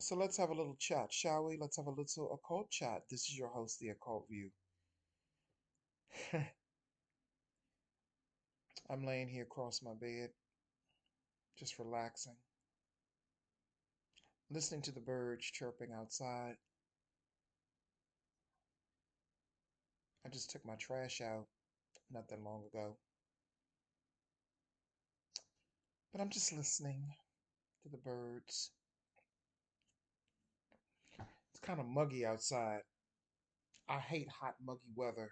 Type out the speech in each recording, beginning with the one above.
So let's have a little chat, shall we? Let's have a little occult chat. This is your host, The Occult View. I'm laying here across my bed, just relaxing, listening to the birds chirping outside. I just took my trash out not that long ago, but I'm just listening to the birds. It's kind of muggy outside. I hate hot, muggy weather.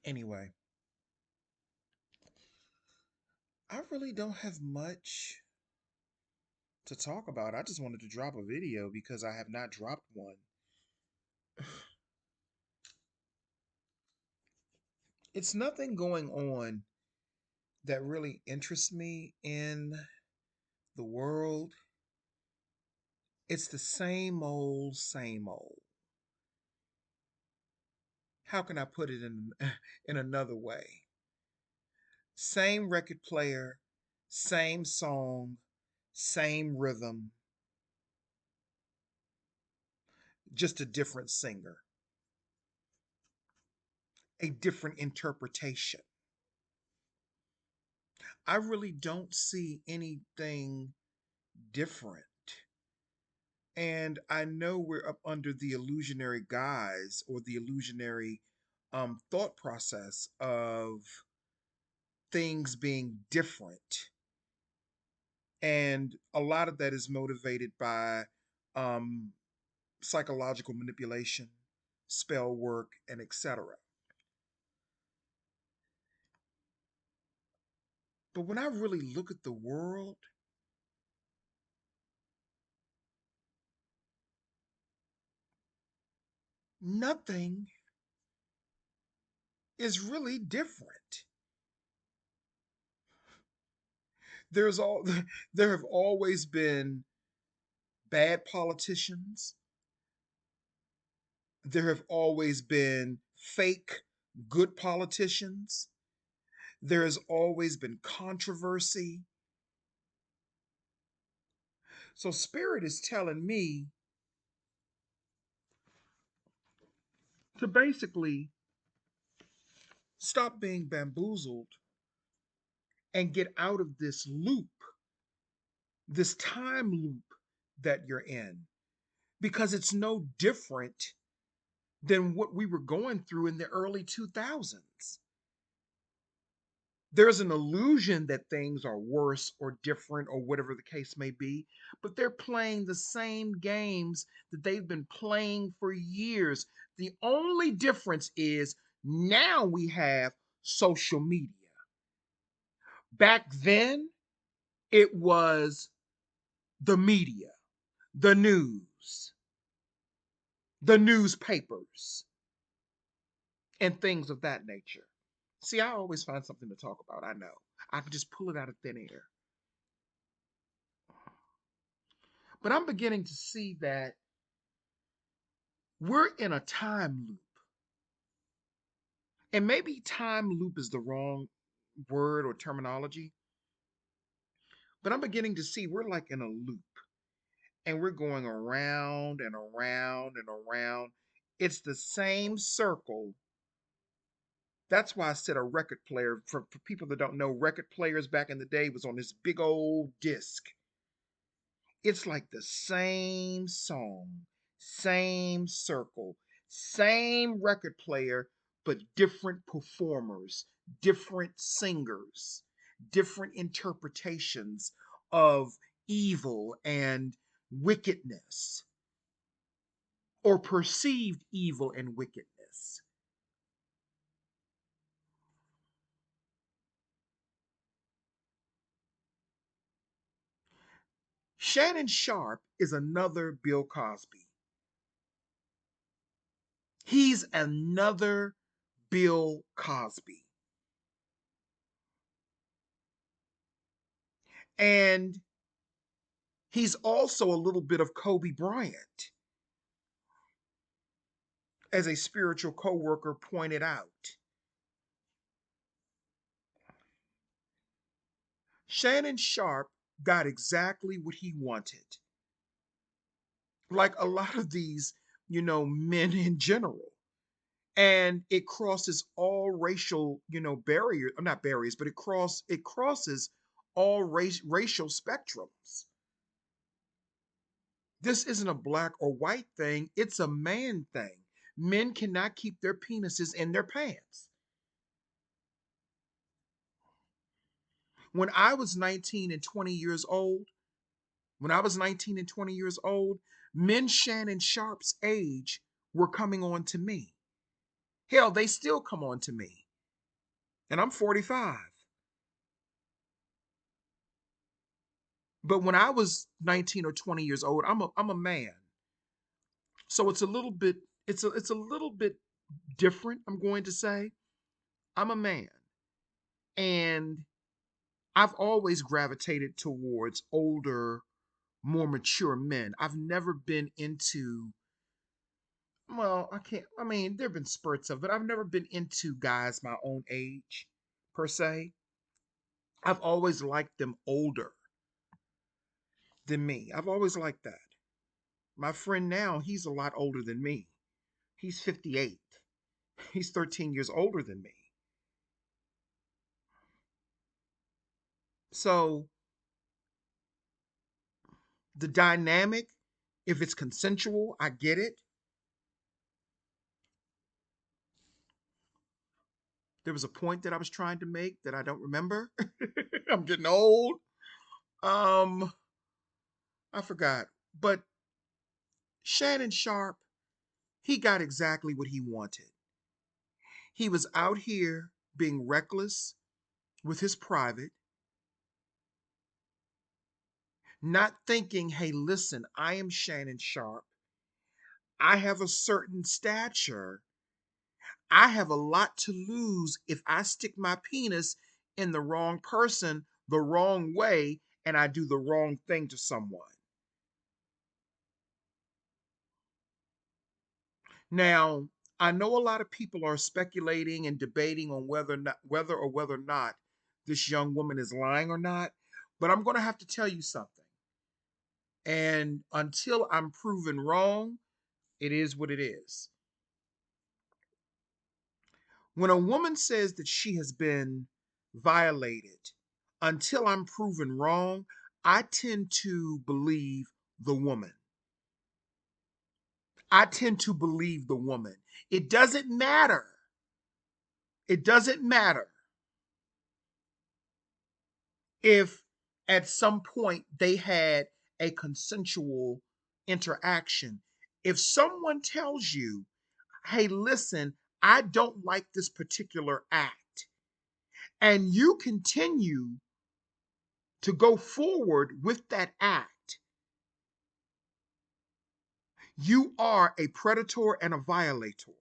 Anyway, I really don't have much to talk about. I just wanted to drop a video because I have not dropped one. It's nothing going on that really interests me in the world. It's the same old, same old. How can I put it in in another way? Same record player, same song, same rhythm, just a different singer, a different interpretation. I really don't see anything different. And I know we're up under the illusionary guise or the illusionary thought process of things being different. And a lot of that is motivated by um, psychological manipulation, spell work, and etc. But when I really look at the world, nothing is really different. There's all there have always been bad politicians. There have always been fake good politicians. There has always been controversy. So Spirit is telling me to basically stop being bamboozled and get out of this loop, this time loop that you're in, because it's no different than what we were going through in the early 2000s. There's an illusion that things are worse or different or whatever the case may be, but they're playing the same games that they've been playing for years. The only difference is now we have social media. Back then, it was the media, the news, the newspapers, and things of that nature. See, I always find something to talk about. I know. I can just pull it out of thin air. But I'm beginning to see that we're in a time loop. And maybe time loop is the wrong word or terminology, but I'm beginning to see we're like in a loop and we're going around and around and around. It's the same circle. That's why I said a record player. For people that don't know, record players back in the day was on this big old disc. It's like the same song, same circle, same record player, but different performers, different singers, different interpretations of evil and wickedness, or perceived evil and wickedness. Shannon Sharp is another Bill Cosby. He's another Bill Cosby. And he's also a little bit of Kobe Bryant, as a spiritual co-worker pointed out. Shannon Sharp got exactly what he wanted. like a lot of these, men in general. And it crosses all racial, barriers, not barriers, but it crosses all racial spectrums. This isn't a black or white thing, it's a man thing. Men cannot keep their penises in their pants. When I was 19 and 20 years old, when I was 19 and 20 years old, men Shannon Sharp's age were coming on to me. Hell, they still come on to me. And I'm 45. But when I was 19 or 20 years old, I'm a man. So it's a little bit different, I'm going to say. I'm a man. And I've always gravitated towards older, more mature men. I've never been into, well, I mean, there have been spurts of it. I've never been into guys my own age, per se. I've always liked them older than me. I've always liked that. My friend now, he's a lot older than me. He's 58. He's 13 years older than me. So the dynamic, if it's consensual, I get it. There was a point that I was trying to make that I don't remember. I'm getting old. Um, I forgot. But Shannon Sharp, he got exactly what he wanted. He was out here being reckless with his private, not thinking, hey, listen, I am Shannon Sharp. I have a certain stature. I have a lot to lose if I stick my penis in the wrong person the wrong way and I do the wrong thing to someone. Now, I know a lot of people are speculating and debating on whether or not this young woman is lying or not, but I'm going to have to tell you something. And until I'm proven wrong, it is what it is. When a woman says that she has been violated, until I'm proven wrong, I tend to believe the woman. I tend to believe the woman. It doesn't matter. It doesn't matter if at some point they had a consensual interaction. If someone tells you, hey, listen, I don't like this particular act, and you continue to go forward with that act, you are a predator and a violator.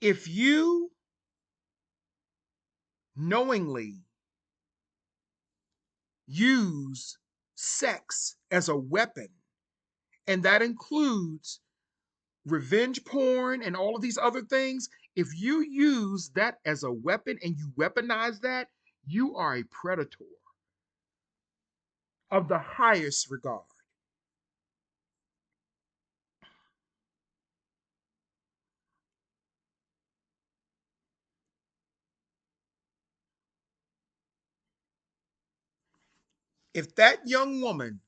If you knowingly use sex as a weapon, and that includes revenge porn and all of these other things, if you use that as a weapon and you weaponize that, you are a predator of the highest regard. If that young woman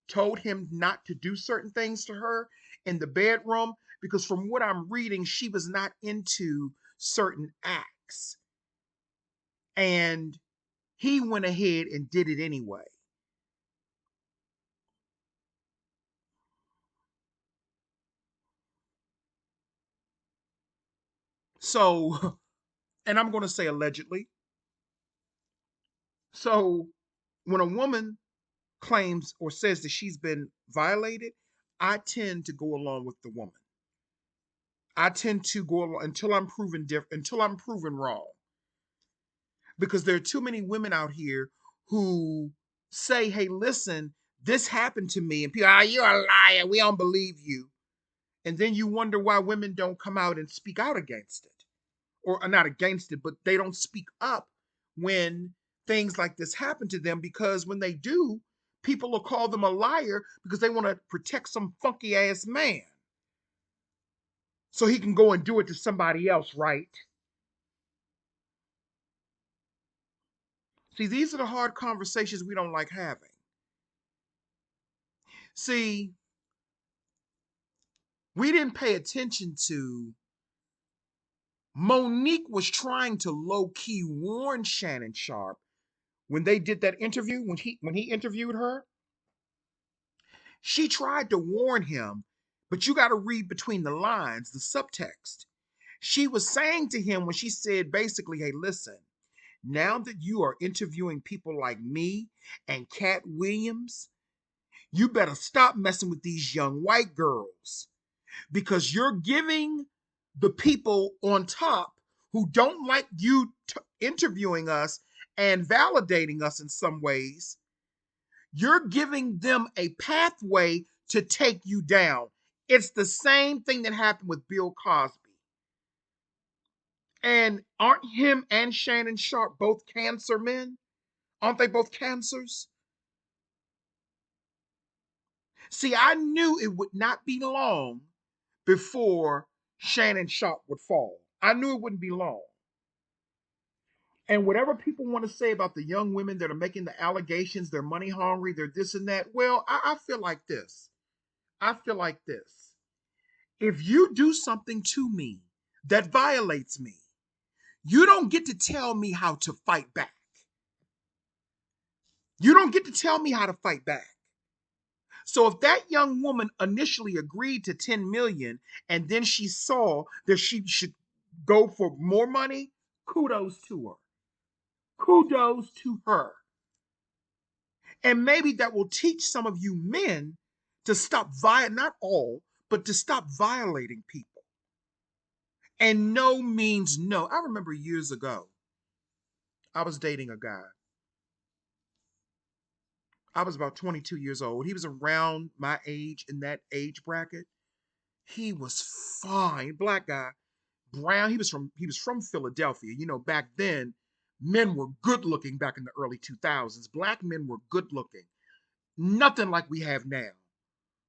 told him not to do certain things to her in the bedroom, because from what I'm reading, she was not into certain acts, and he went ahead and did it anyway. So, and I'm going to say allegedly. So, when a woman claims or says that she's been violated, I tend to go along with the woman. I tend to go along until I'm proven different, until I'm proven wrong. Because there are too many women out here who say, "Hey, listen, this happened to me," and people, "Ah, you're a liar. We don't believe you." And then you wonder why women don't come out and speak out against it, or not against it, but they don't speak up when things like this happen to them, because when they do, people will call them a liar because they want to protect some funky ass man so he can go and do it to somebody else, right? See, these are the hard conversations we don't like having. See, we didn't pay attention to Monique was trying to low key warn Shannon Sharpe when they did that interview, when he interviewed her. She tried to warn him, but you got to read between the lines, the subtext. She was saying to him when she said basically, hey, listen, now that you are interviewing people like me and Cat Williams, you better stop messing with these young white girls, because you're giving the people on top who don't like you interviewing us and validating us in some ways, you're giving them a pathway to take you down. It's the same thing that happened with Bill Cosby. And aren't him and Shannon Sharpe both cancer men? Aren't they both cancers? See, I knew it would not be long before Shannon Sharpe would fall. I knew it wouldn't be long. And whatever people want to say about the young women that are making the allegations, they're money hungry, they're this and that. Well, I feel like this. I feel like this. If you do something to me that violates me, you don't get to tell me how to fight back. You don't get to tell me how to fight back. So if that young woman initially agreed to 10 million and then she saw that she should go for more money, kudos to her. Kudos to her. And maybe that will teach some of you men to stop not all, but to stop violating people. And no means no. I remember years ago, I was dating a guy. I was about 22 years old. He was around my age, in that age bracket. He was fine, black guy, brown. He was from Philadelphia. You know, back then, men were good looking back in the early 2000s. Black men were good looking. Nothing like we have now.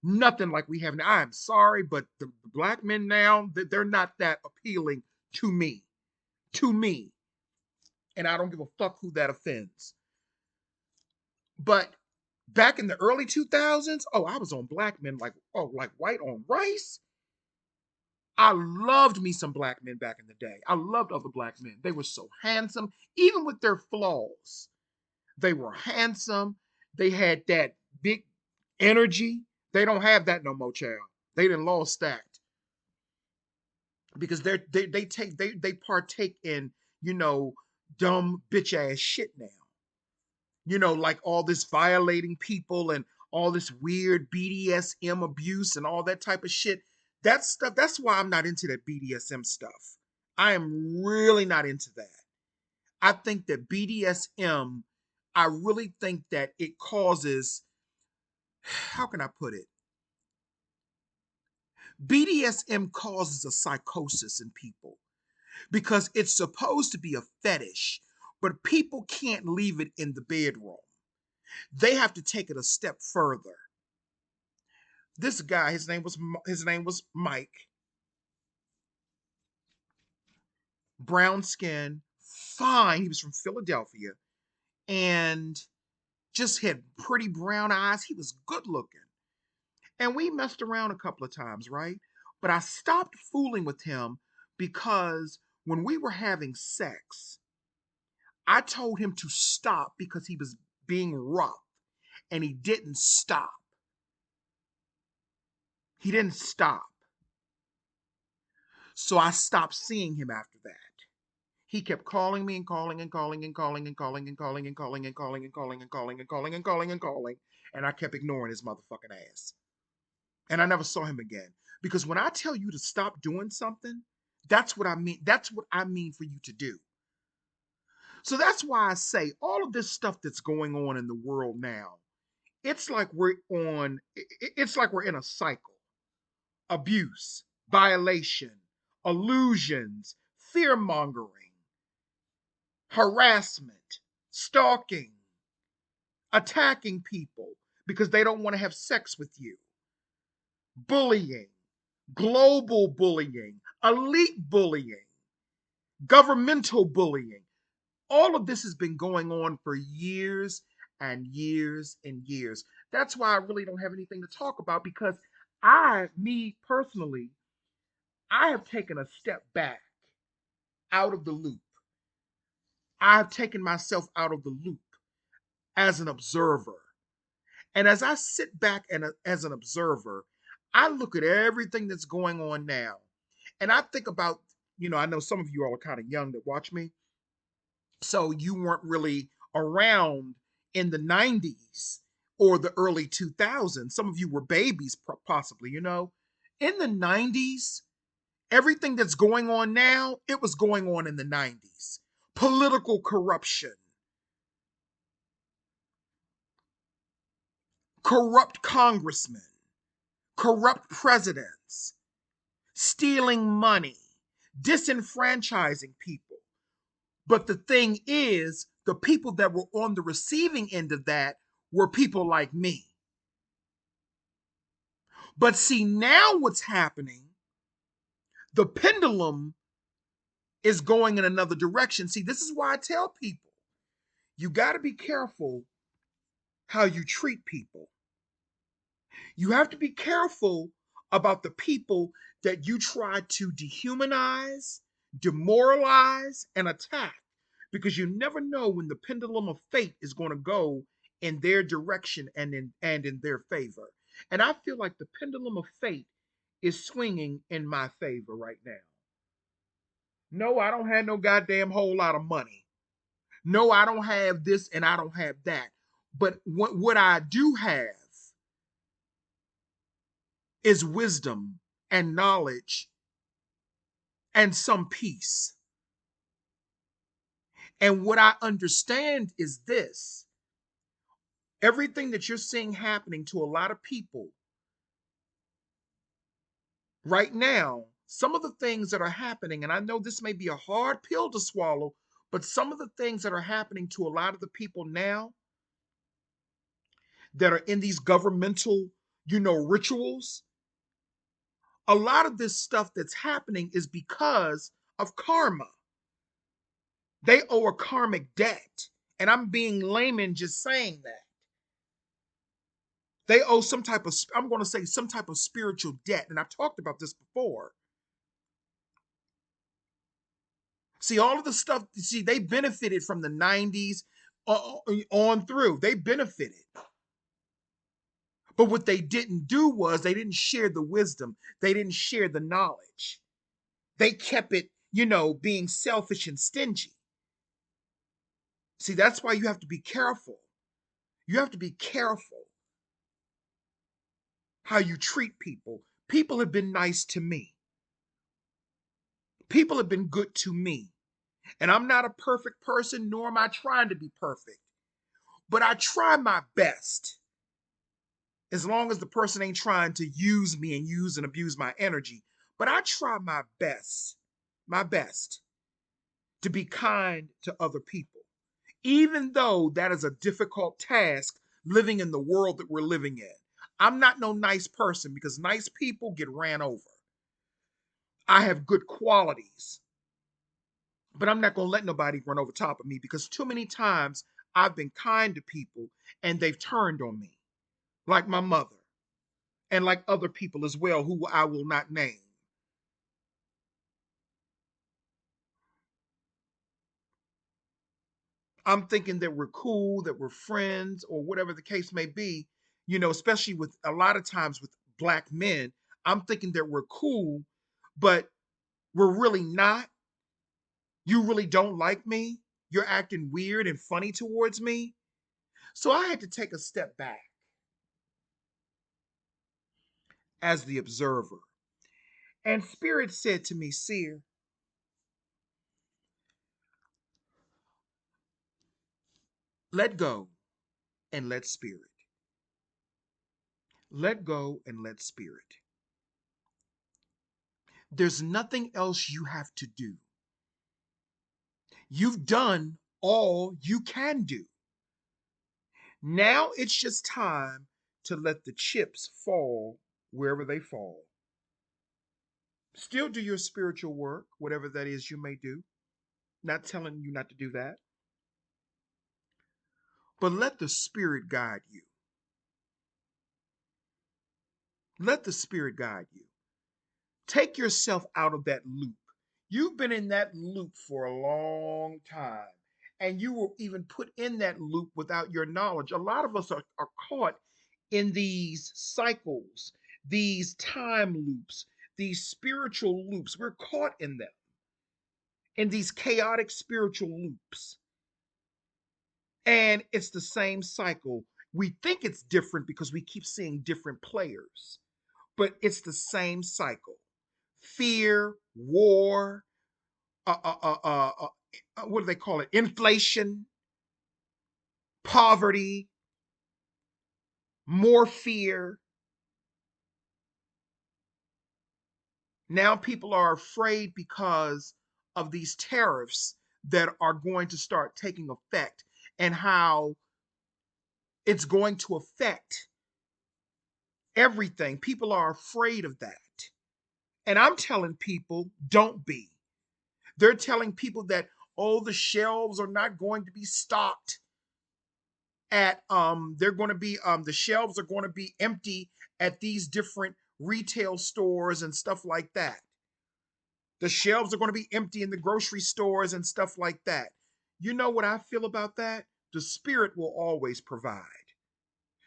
Nothing like we have now. I'm sorry, but the black men now, they're not that appealing to me. To me. And I don't give a fuck who that offends. But back in the early 2000s, oh, I was on black men like white on rice. I loved me some black men back in the day. I loved other black men. They were so handsome, even with their flaws. They were handsome. They had that big energy. They don't have that no more, child. They done lost that because they partake in, you know, dumb bitch ass shit now. You know, like all this violating people and all this weird BDSM abuse and all that type of shit. That stuff, that's why I'm not into that BDSM stuff. I am really not into that. I think that BDSM, I really think that it causes, how can I put it? BDSM causes a psychosis in people because it's supposed to be a fetish, but people can't leave it in the bedroom. They have to take it a step further. This guy, his name was Mike, brown skin, fine. He was from Philadelphia and just had pretty brown eyes. He was good looking. And we messed around a couple of times, right? But I stopped fooling with him because when we were having sex, I told him to stop because he was being rough and he didn't stop. He didn't stop. So I stopped seeing him after that. He kept calling me and calling and calling and calling and calling and calling and calling and calling and calling and calling and calling and calling and calling. And I kept ignoring his motherfucking ass. And I never saw him again. Because when I tell you to stop doing something, that's what I mean. That's what I mean for you to do. So that's why I say all of this stuff that's going on in the world now, it's like we're in a cycle. Abuse, violation, illusions, fear mongering, harassment. stalking, attacking people because they don't want to have sex with you, bullying, global bullying, elite bullying, governmental bullying. All of this has been going on for years and years and years. That's why I really don't have anything to talk about because me personally, I have taken a step back out of the loop. I've taken myself out of the loop as an observer. And as I sit back and as an observer, I look at everything that's going on now. And I think about, I know some of you all are kind of young that watch me. So you weren't really around in the 90s or the early 2000s. Some of you were babies, possibly, In the 90s, everything that's going on now, it was going on in the 90s. Political corruption, corrupt congressmen, corrupt presidents, stealing money, disenfranchising people. But the thing is, the people that were on the receiving end of that were people like me. But see, now what's happening, the pendulum is going in another direction. See, this is why I tell people you got to be careful how you treat people. You have to be careful about the people that you try to dehumanize, demoralize, and attack because you never know when the pendulum of fate is going to go in their direction and in their favor. And I feel like the pendulum of fate is swinging in my favor right now. No, I don't have no goddamn whole lot of money. No, I don't have this and I don't have that. But what I do have is wisdom and knowledge and some peace. And what I understand is this: everything that you're seeing happening to a lot of people right now, some of the things that are happening, and I know this may be a hard pill to swallow, but some of the things that are happening to a lot of the people now that are in these governmental, rituals, a lot of this stuff that's happening is because of karma. They owe a karmic debt. And I'm being layman just saying that. They owe some type of, I'm going to say some type of spiritual debt. And I've talked about this before. See, all of the stuff, they benefited from the 90s on through. They benefited. But what they didn't do was they didn't share the wisdom. They didn't share the knowledge. They kept it, being selfish and stingy. See, that's why you have to be careful. You have to be careful how you treat people. People have been nice to me. People have been good to me. And I'm not a perfect person, nor am I trying to be perfect. But I try my best. As long as the person ain't trying to use me and use and abuse my energy. But I try my best to be kind to other people. Even though that is a difficult task living in the world that we're living in. I'm not no nice person because nice people get ran over. I have good qualities, but I'm not going to let nobody run over top of me because too many times I've been kind to people and they've turned on me, like my mother and like other people as well who I will not name. I'm thinking that we're cool, that we're friends, or whatever the case may be, especially with a lot of times with black men. I'm thinking that we're cool, but we're really not. You really don't like me. You're acting weird and funny towards me. So I had to take a step back as the observer. And Spirit said to me, Seer, let go and let Spirit. Let go and let Spirit. There's nothing else you have to do. You've done all you can do. Now it's just time to let the chips fall wherever they fall. Still do your spiritual work, whatever that is you may do. Not telling you not to do that, but let the Spirit guide you. Let the Spirit guide you. Take yourself out of that loop. You've been in that loop for a long time, and you were even put in that loop without your knowledge. A lot of us are caught in these cycles, these time loops, these spiritual loops. We're caught in them, in these chaotic spiritual loops. And it's the same cycle. We think it's different because we keep seeing different players, but it's the same cycle. Fear, war, uh, uh, uh, uh, uh, what do they call it? Inflation, poverty, more fear. Now people are afraid because of these tariffs that are going to start taking effect and how it's going to affect everything. People are afraid of that. And I'm telling people, don't be. They're telling people that, oh, the shelves are not going to be stocked at they're going to be the shelves are going to be empty at these different retail stores and stuff like that. The shelves are going to be empty in the grocery stores and stuff like that. You know what I feel about that? The Spirit will always provide.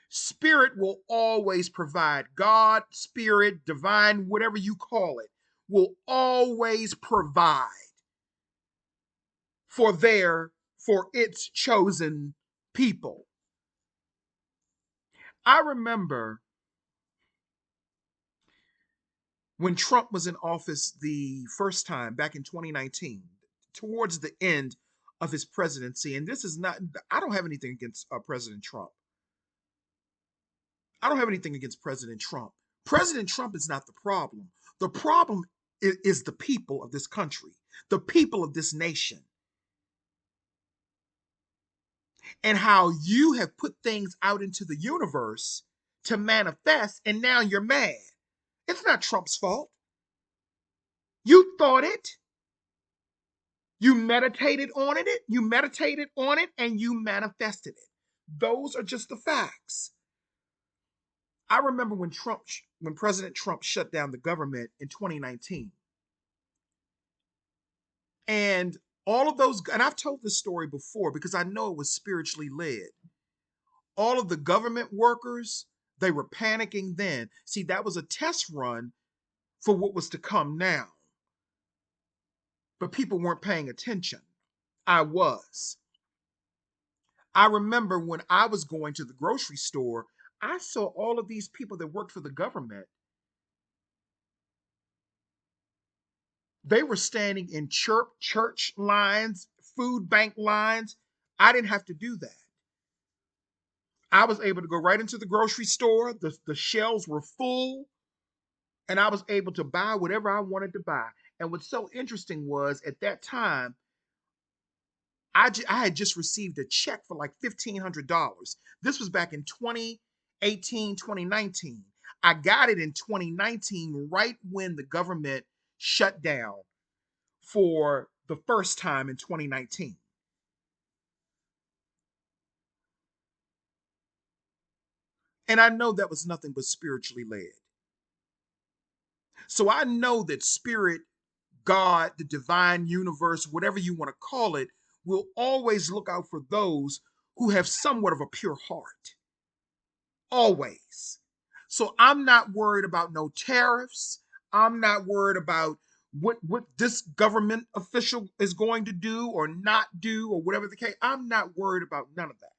Spirit will always provide. God, Spirit, divine, whatever you call it, will always provide for for its chosen people. I remember when Trump was in office the first time back in 2019, towards the end of his presidency, and this is not, I don't have anything against President Trump. I don't have anything against President Trump. President Trump is not the problem. The problem is the people of this country, the people of this nation, and how you have put things out into the universe to manifest, and now you're mad. It's not Trump's fault. You thought it. You meditated on it, and you manifested it. Those are just the facts. I remember when President Trump shut down the government in 2019. And all of those, and I've told this story before because I know it was spiritually led. All of the government workers, they were panicking then. See, that was a test run for what was to come now. But people weren't paying attention. I was. I remember when I was going to the grocery store, I saw all of these people that worked for the government. They were standing in church lines, food bank lines. I didn't have to do that. I was able to go right into the grocery store. The shelves were full, and I was able to buy whatever I wanted to buy. And what's so interesting was at that time, I had just received a check for like $1,500. This was back in 2018, 2019. I got it in 2019, right when the government shut down for the first time in 2019. And I know that was nothing but spiritually led. So I know that spirit, God, the divine universe, whatever you want to call it, will always look out for those who have somewhat of a pure heart. Always. So I'm not worried about no tariffs. I'm not worried about what this government official is going to do or not do or whatever the case. I'm not worried about none of that.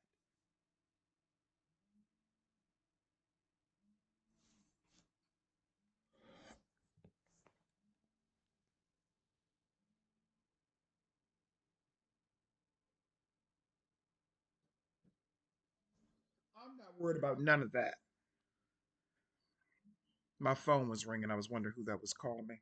I'm not worried about none of that. My phone was ringing. I was wondering who that was calling me.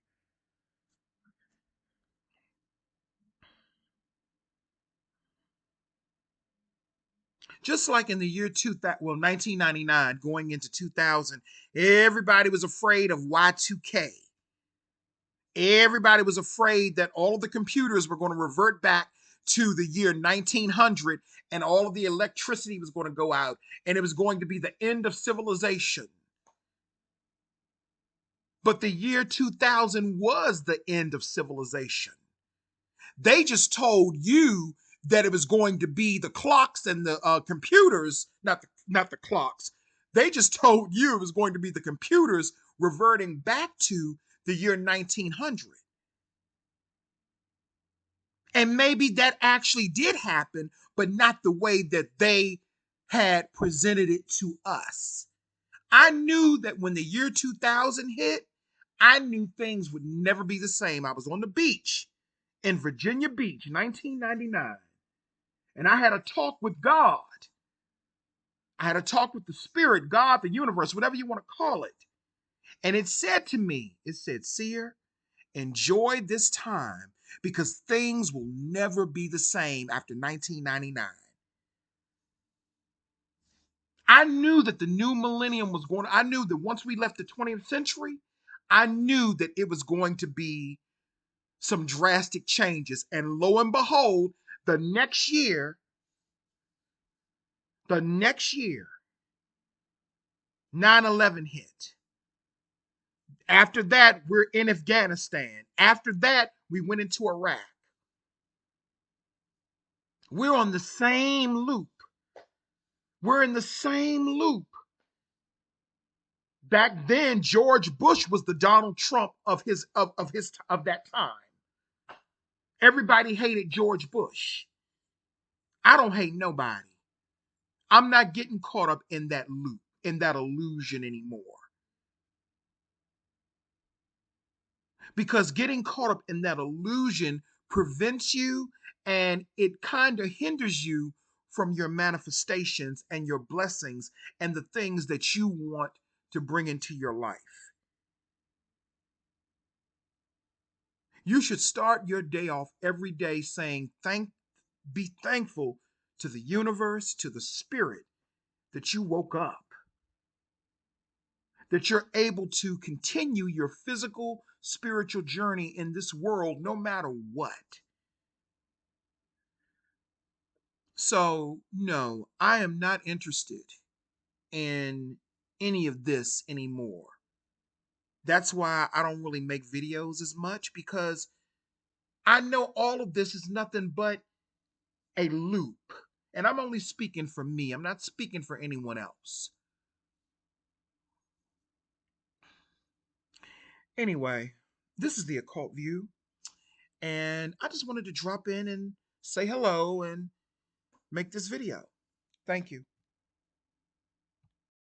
Just like in the year 1999, going into 2000, everybody was afraid of Y2K. Everybody was afraid that all of the computers were going to revert back to the year 1900 and all of the electricity was going to go out and it was going to be the end of civilization. But the year 2000 was the end of civilization. They just told you that it was going to be the clocks and the computers, not the clocks. They just told you it was going to be the computers reverting back to the year 1900. And maybe that actually did happen, but not the way that they had presented it to us. I knew that when the year 2000 hit, I knew things would never be the same. I was on the beach in Virginia Beach, 1999, and I had a talk with God. I had a talk with the spirit, God, the universe, whatever you want to call it. And it said to me, it said, Seer, enjoy this time because things will never be the same after 1999. I knew that the new millennium was going to, I knew that once we left the 20th century, I knew that it was going to be some drastic changes. And lo and behold, the next year, the next year, 9/11 hit. After that, we're in Afghanistan. After that, we went into Iraq. We're on the same loop. We're in the same loop. Back then, George Bush was the Donald Trump of that time. Everybody hated George Bush. I don't hate nobody. I'm not getting caught up in that loop, in that illusion anymore. Because getting caught up in that illusion prevents you and it kind of hinders you from your manifestations and your blessings and the things that you want to bring into your life. You should start your day off every day saying be thankful to the universe, to the spirit that you woke up, that you're able to continue your physical, spiritual journey in this world no matter what. So, no, I am not interested in any of this anymore. That's why I don't really make videos as much because I know all of this is nothing but a loop. And I'm only speaking for me, I'm not speaking for anyone else. Anyway, this is the occult view. And I just wanted to drop in and say hello and make this video. Thank you.